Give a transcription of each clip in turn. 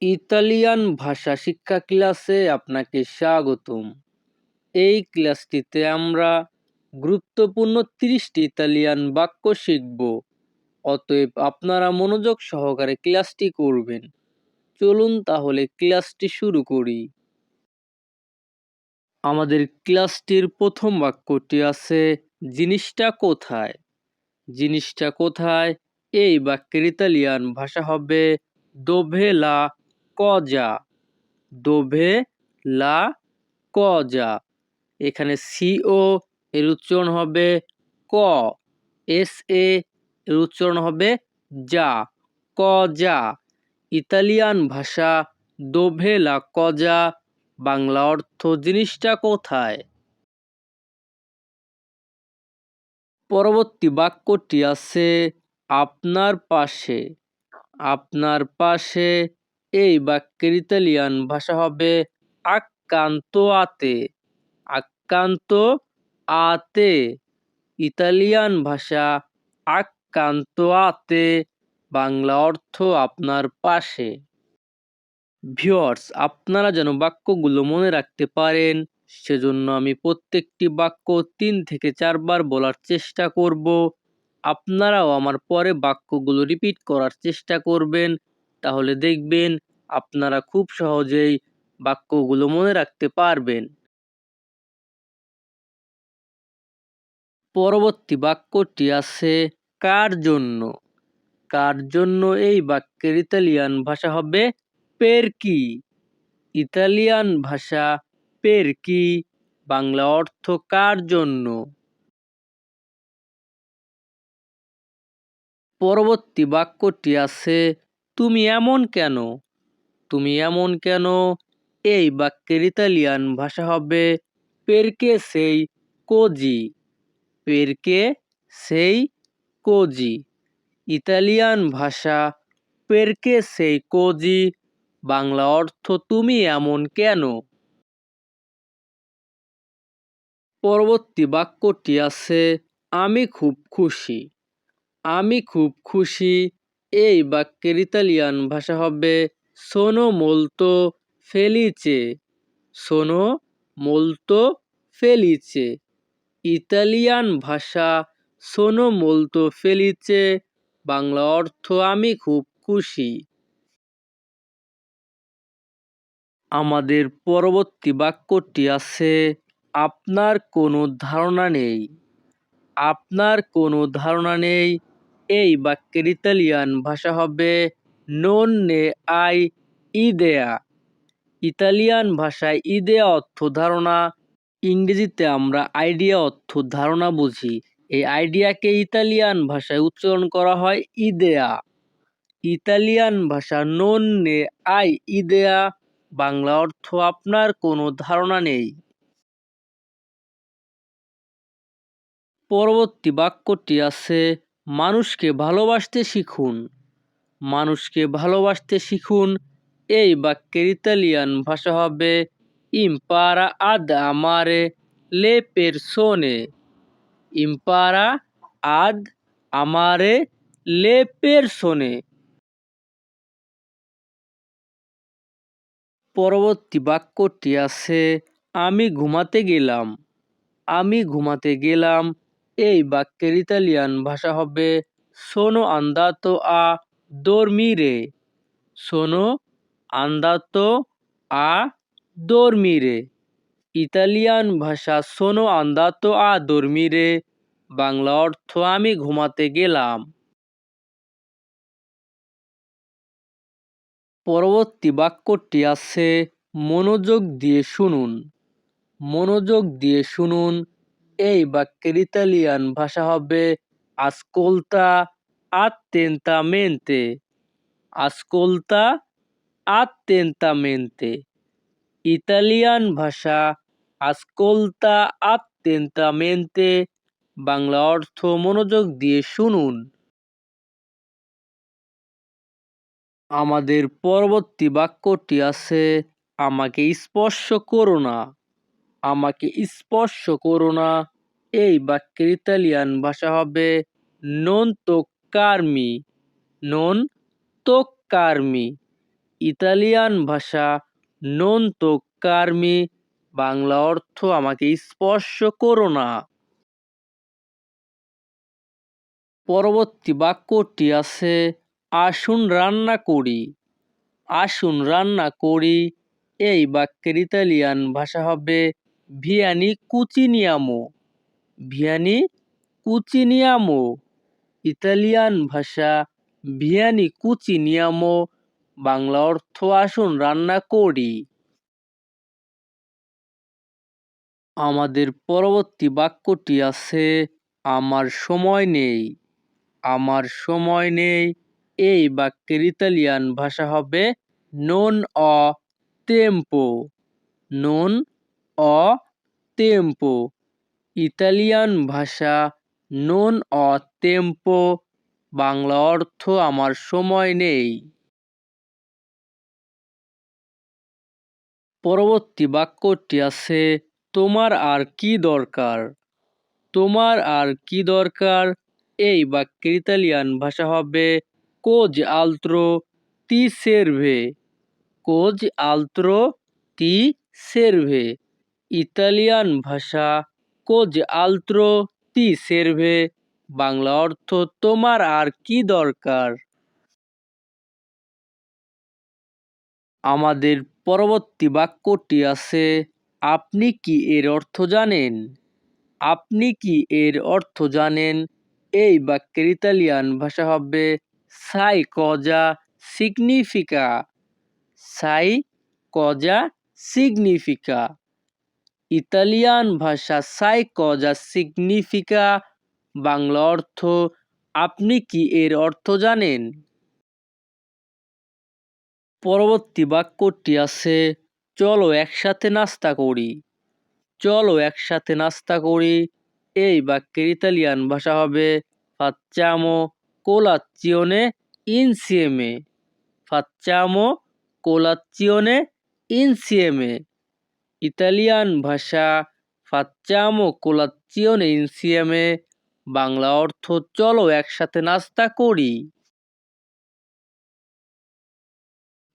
Italian ভাষা শিক্ষা ক্লাসে আপনাকে স্বাগতম। এই ক্লাসটিতে আমরা গুরুত্বপূর্ণ ৩০টি ইতালিয়ান বাক্য শিখব। অতএব আপনারা মনোযোগ সহকারে ক্লাসটি করবেন। চলুন তাহলে ক্লাসটি শুরু করি। আমাদের ক্লাসটির প্রথম বাক্যটি আছে জিনিসটা কোথায়। জিনিসটা কোথায় এই বাক্যের ইতালিয়ান ভাষা হবে দোভে লা কজা। দোভে লা কজা। এখানে সিও এর উচ্চারণ হবে ক, এস এর উচ্চারণ হবে যা, কজা। ইতালিয়ান ভাষা দোভে লা কজা, বাংলা অর্থ জিনিসটা কোথায়। পরবর্তী বাক্যটি আছে আপনার পাশে। আপনার পাশে এই বাক্যের ইতালিয়ান ভাষা হবে accanto a te। accanto a te। Italian ভাষা accanto a te, বাংলা অর্থ আপনার পাশে। ভিউয়ার্স, আপনারা যেন বাক্যগুলো মনে রাখতে পারেন সেজন্য আমি প্রত্যেকটি বাক্য ৩ থেকে ৪ বার বলার চেষ্টা করব। আপনারাও আমার পরে বাক্যগুলো রিপিট করার চেষ্টা করবেন, তাহলে দেখবেন আপনারা খুব সহজেই বাক্যগুলো মনে রাখতে পারবেন। পরবর্তী বাক্যটি আছে কার জন্য। কার জন্য এই বাক্যের ইতালিয়ান ভাষা হবে পেরকি। ইতালিয়ান ভাষা পেরকি, বাংলা অর্থ কার জন্য। পরবর্তী বাক্যটি আছে তুমি এমন কেন। তুমি এমন কেন এই বাক্যের ইতালিয়ান ভাষা হবে পেরকে সেই কোজি। পেরকে সেই কোজি। ইতালিয়ান ভাষা পেরকে সেই কোজি, বাংলা অর্থ তুমি এমন কেন। পরবর্তী বাক্যটি আছে আমি খুব খুশি। আমি খুব খুশি এই বাক্যের ইতালিয়ান ভাষা হবে সোনো মোলতো ফেলিচে। সোনো মোলতো ফেলিচে। ইতালিয়ান ভাষা সোনো মোলতো ফেলিচে, বাংলা অর্থ আমি খুব খুশি। আমাদের পরবর্তী বাক্যটি আছে আপনার কোনো ধারণা নেই। আপনার কোনো ধারণা নেই এই বাক্যের ইতালিয়ান ভাষা হবে non ne hai idea। Italian ভাষায় ইদেয়া অর্থ ধারণা, ইংরেজিতে আমরা আইডিয়া অর্থ ধারণা বুঝি। এই আইডিয়াকে ইতালিয়ান ভাষায় উচ্চারণ করা হয় ইদেয়া। ইতালিয়ান ভাষা non ne hai idea, Bangla অর্থ আপনার কোনো ধারণা নেই। পরবর্তী বাক্যটি আছে মানুষকে ভালোবাসতে শিখুন। মানুষকে ভালোবাসতে শিখুন এই বাক্যের ইতালিয়ান ভাষা হবে impara ad amare le persone। impara ad amare le persone। পরবর্তী বাক্যটি আছে আমি ঘুমাতে গেলাম। আমি ঘুমাতে গেলাম এই বাক্যের ইতালিয়ান ভাষা হবে sono andato a dormire। sono andato a dormire। Italian ভাষা sono andato a dormire, Bangla অর্থ আমি ঘুমাতে গেলাম। পরবর্তী বাক্যটি আছে মনোযোগ দিয়ে শুনুন। মনোযোগ দিয়ে শুনুন এই বাক্যের ইতালিয়ান ভাষা হবে ascolta attentamente। ascolta attentamente। Italian ভাষা ascolta attentamente, বাংলা অর্থ মনোযোগ দিয়ে শুনুন। আমাদের পরবর্তী বাক্যটি আছে আমাকে স্পর্শ করো না। আমাকে স্পর্শ করো না এই বাক্যের ইতালিয়ান ভাষা হবে non toccarmi। non toccarmi। Italian ভাষা নন তোক্কারমি, বাংলা অর্থ আমাকে স্পর্শ করো না। পরবর্তী বাক্যটি আছে আসুন রান্না করি। আসুন রান্না করি, এই বাক্যের ইতালিয়ান ভাষা হবে ভিয়ানি কুচিনিয়ামো। ভিয়ানি কুচিনিয়ামো, ইতালিয়ান ভাষা ভিয়ানি কুচিনিয়ামো, বাংলা অর্থ আসুন রান্না করি। আমাদের পরবর্তী বাক্যটি আছে আমার সময় নেই। আমার সময় নেই, এই বাক্যের ইতালিয়ান ভাষা হবে নন অ তেম্পো। নন অ তেম্পো, ইতালিয়ান ভাষা নন অ তেম্পো, বাংলা অর্থ আমার সময় নেই। পরবর্তী বাক্যটি আছে তোমার আর কি দরকার। তোমার আর কি দরকার, এই বাক্যের ইতালিয়ান ভাষা হবে কোজ আলত্রো তি সেরভে। কোজ আলত্রো তি সেরভে, ইতালিয়ান ভাষা কোজ আলত্রো তি সেরভে, বাংলা অর্থ তোমার আর কি দরকার। আমাদের পরবর্তী বাক্যটি আছে আপনি কি এর অর্থ জানেন। আপনি কি এর অর্থ জানেন, এই বাক্যের ইতালিয়ান ভাষা হবে সাই কজা সিগনিফিকা। সাই কজা সিগনিফিকা, ইতালিয়ান ভাষা সাই কজা সিগনিফিকা, বাংলা অর্থ আপনি কি এর অর্থ জানেন। পরবর্তী বাক্যটি আছে চলো একসাথে নাস্তা করি। চলো একসাথে নাস্তা করি, এই বাক্যের ইতালিয়ান ভাষা হবে ফাচ্চামো কোলাচিওনে ইনসিয়েমে। ফাচ্চামো কোলাচিওনে ইনসিয়েমে, ইতালিয়ান ভাষা ফাচ্চামো কোলাচিওনে ইনসিয়েমে, বাংলা অর্থ চলো একসাথে নাস্তা করি।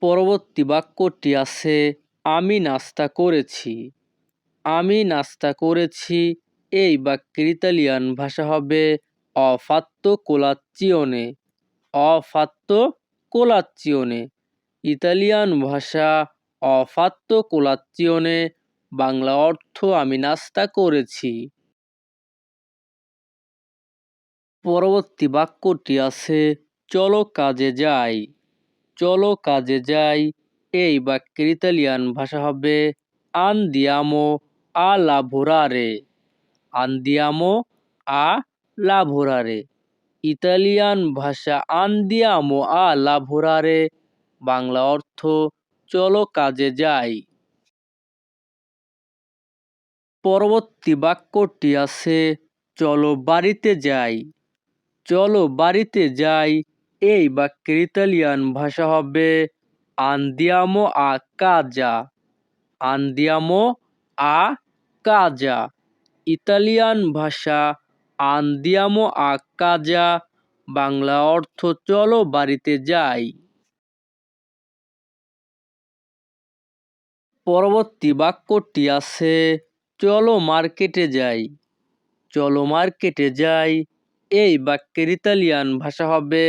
পরবর্তী বাক্যটি আছে আমি নাস্তা করেছি। আমি নাস্তা করেছি, এই বাক্যের ইতালিয়ান ভাষা হবে অফাত্তো কোলাচিওনে। অফাত্তো কোলাচিওনে, ইতালিয়ান ভাষা অফাত্তো কোলাচিওনে, বাংলা অর্থ আমি নাস্তা করেছি। পরবর্তী বাক্যটি আছে চলো কাজে যাই। চলো কাজে যাই, এই বাক্যের ইতালিয়ান ভাষা হবে আন্দিয়ামো আ লাভোরারে। আন্দিয়ামো আ লাভোরারে, ইতালিয়ান ভাষা আন্দিয়ামো আ লাভোরারে, বাংলা অর্থ চলো কাজে যাই। পরবর্তী বাক্যটি আছে চলো বাড়িতে যাই। চলো বাড়িতে যাই, এই বাক্যের ইতালিয়ান ভাষা হবে আন্দিয়ামো আ কাজা। আন্দিয়ামো আ কাজা, ইতালিয়ান ভাষা আন্দিয়ামো আ কাজা, বাংলা অর্থ চলো বাড়িতে যাই। পরবর্তী বাক্যটি আছে চলো মার্কেটে যাই। চলো মার্কেটে যাই, এই বাক্যের ইতালিয়ান ভাষা হবে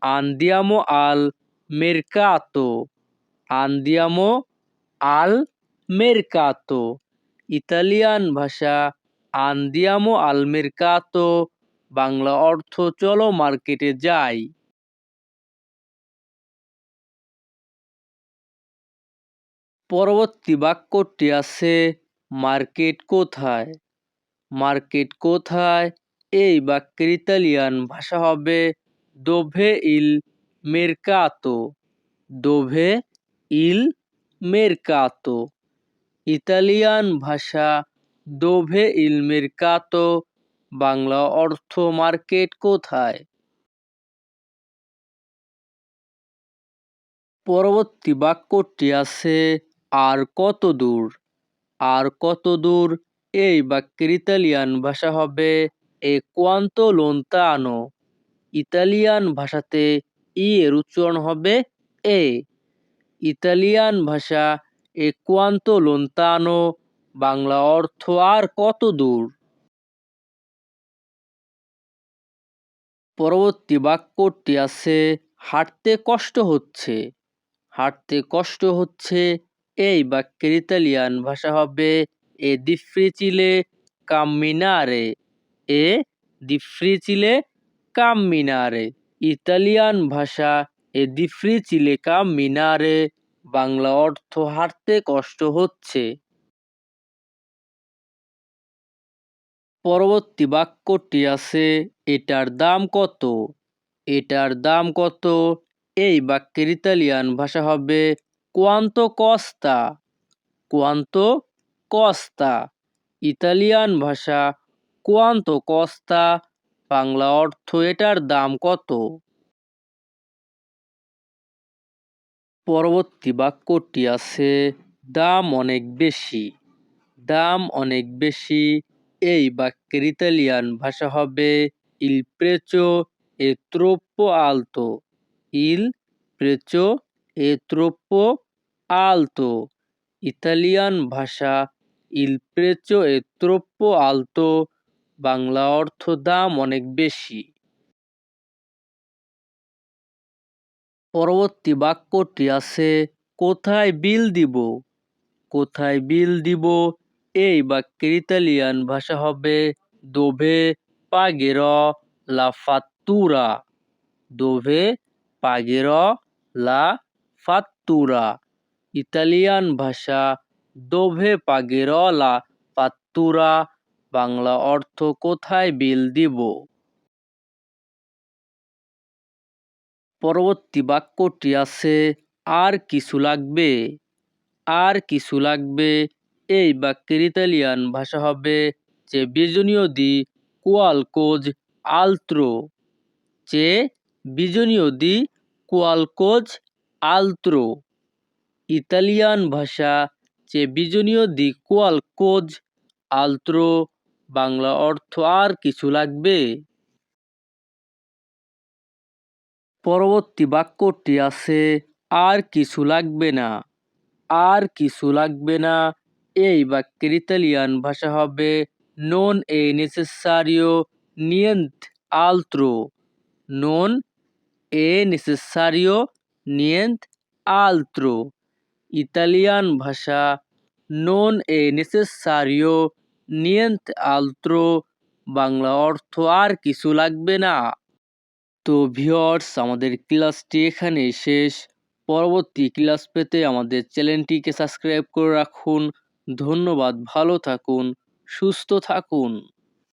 আন্দিয়ামো আল মেরকাতো। আন্দিয়ামো আল মেরকাতো, ইতালিয়ান ভাষা আন্দিয়ামো আল মেরকাতো, বাংলা অর্থ চলো মার্কেটে যাই। পরবর্তী বাক্যটি আছে মার্কেট কোথায়। মার্কেট কোথায়, এই বাক্যের ইতালিয়ান ভাষা হবে দোভে ইল মেরকাতো। দোভে ইল মেরকাতো, ইতালিয়ান ভাষা দোভে ইল মেরকাতো, বাংলা অর্থ মার্কেট কোথায়। পরবর্তী বাক্যটি আছে আর কত দূর। আর কত দূর, এই বাক্যের ইতালিয়ান ভাষা হবে এ কোয়ান্তো লোন্তানো। ইতালিয়ান ভাষাতে ই এর উচ্চারণ হবে এ। ইতালিয়ান ভাষা এ কোয়ান্তো লোন্তানো, বাংলা অর্থ আর কত দূর। পরবর্তী বাক্যটি আছে হাঁটতে কষ্ট হচ্ছে। হাঁটতে কষ্ট হচ্ছে এই বাক্যের ইতালিয়ান ভাষা হবে এ ডিফ্রিচিলে কাম্মিনারে। এ ডিফ্রিচিলে কাম্মিনারে। ইতালিয়ান ভাষা এ ডিফ্রিচিলে কাম্মিনারে, বাংলা অর্থ হাঁটতে কষ্ট হচ্ছে। পরবর্তী বাক্যটি আছে এটার দাম কত। এটার দাম কত এই বাক্যের ইতালিয়ান ভাষা হবে কোয়ান্তো কস্তা। কোয়ান্তো কস্তা। ইতালিয়ান ভাষা কোয়ান্তো কস্তা, বাংলা অর্থ এটার দাম কত। পরবর্তী বাক্যটি আছে দাম অনেক বেশি। দাম অনেক বেশি এই বাক্যের ইতালিয়ান ভাষা হবে ইল প্রেচো এ ট্রোপ্পো আলতো। ইল প্রেচো এ ট্রোপ্পো আলতো। ইতালিয়ান ভাষা ইল প্রেচো এ ট্রোপ্পো আলতো, বাংলা অর্থ দাম অনেক বেশি। পরবর্তী বাক্যটি আছে কোথায় বিল দিব। কোথায় বিল দিব এই বাক্যের ইতালিয়ান ভাষা হবে দোভে পাগের লা ফাত্তুরা। দোভে পাগের লা ফাত্তুরা। ইতালিয়ান ভাষা দোভে পাগের লা ফাত্তুরা, বাংলা অর্থ কোথায় বিল দিব। পরবর্তী বাক্যটি আছে আর কিছু লাগবে। আর কিছু লাগবে এই বাক্যের ইতালিয়ান ভাষা হবে যে বিজনীয় দি কোয়ালকোজ আলত্রো। যে বিজনীয় দি কোয়ালকোজ আলত্রো। ইতালিয়ান ভাষা যে বিজনীয় দি কোয়ালকোজ আলত্রো, বাংলা অর্থ আর কিছু লাগবে। পরবর্তী বাক্যটি আছে আর কিছু লাগবে না। আর কিছু লাগবে না এই বাক্যের ইতালিয়ান ভাষা হবে নন এ নেসেসারিও নিয়েন্তে আলত্রো। নন এ নেসেসারিও নিয়েন্তে আলত্রো। ইতালিয়ান ভাষা নন এ নেসেসারিও নিয়েন্তে আলত্রো, বাংলা অর্থ আর কিছু লাগবে না। তো ভিউয়ার্স, আমাদের ক্লাসটি এখানেই শেষ। পরবর্তী ক্লাস পেতে আমাদের চ্যানেলটিকে সাবস্ক্রাইব করে রাখুন। ধন্যবাদ, ভালো থাকুন, সুস্থ থাকুন।